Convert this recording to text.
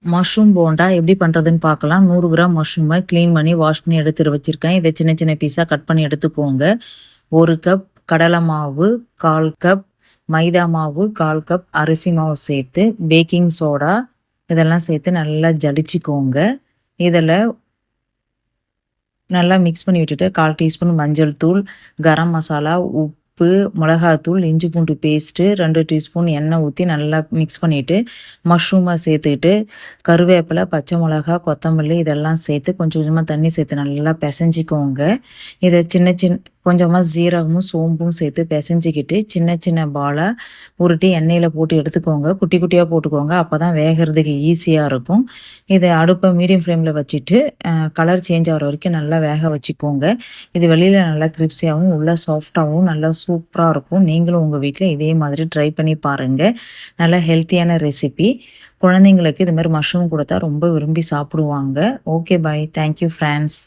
Mushroom bonda எப்படி பண்ணுறதுன்னு பார்க்கலாம். 100 கிராம் மஷ்ரூமை க்ளீன் பண்ணி வாஷ் பண்ணி எடுத்து வச்சுருக்கேன். இதை சின்ன சின்ன பீஸாக கட் பண்ணி எடுத்துக்கோங்க. 1 கப் கடலை மாவு, 1/4 கப் மைதா மாவு, 1/4 கப் அரிசி மாவு சேர்த்து பேக்கிங் சோடா இதெல்லாம் சேர்த்து நல்லா ஜலிச்சுக்கோங்க. இதில் நல்லா மிக்ஸ் பண்ணி விட்டுட்டு 1/4 டீஸ்பூன் மஞ்சள் தூள், கரம் மசாலா, உப்பு, மிளகாத்தூள், இஞ்சி பூண்டு பேஸ்ட்டு, 2 டீஸ்பூன் எண்ணெய் ஊற்றி நல்லா மிக்ஸ் பண்ணிவிட்டு மஷ்ரூமை சேர்த்துக்கிட்டு கருவேப்பிலை, பச்சை மிளகா, கொத்தமல்லி இதெல்லாம் சேர்த்து கொஞ்சம் கொஞ்சமாக தண்ணி சேர்த்து நல்லா பிசைஞ்சிக்கோங்க. இதை கொஞ்சமாக ஜீரகமும் சோம்பும் சேர்த்து பிசைஞ்சிக்கிட்டு சின்ன சின்ன பாலாக உருட்டி எண்ணெயில் போட்டு எடுத்துக்கோங்க. குட்டி குட்டியாக போட்டுக்கோங்க, அப்போ தான் வேகிறதுக்கு ஈஸியாக இருக்கும். இதை அடுப்பை மீடியம் ஃப்ளேமில் வச்சுட்டு கலர் சேஞ்ச் ஆகிற வரைக்கும் நல்லா வேக வச்சுக்கோங்க. இது வெளியில் நல்லா கிரிப்ஸியாகவும் உள்ள சாஃப்டாகவும் நல்லா சூப்பராக இருக்கும். நீங்களும் உங்கள் வீட்டில் இதே மாதிரி ட்ரை பண்ணி பாருங்கள். நல்லா ஹெல்த்தியான ரெசிபி. குழந்தைங்களுக்கு இது மாதிரி மஷ்ரூம் கொடுத்தா ரொம்ப விரும்பி சாப்பிடுவாங்க. Okay, bye. Thank you friends.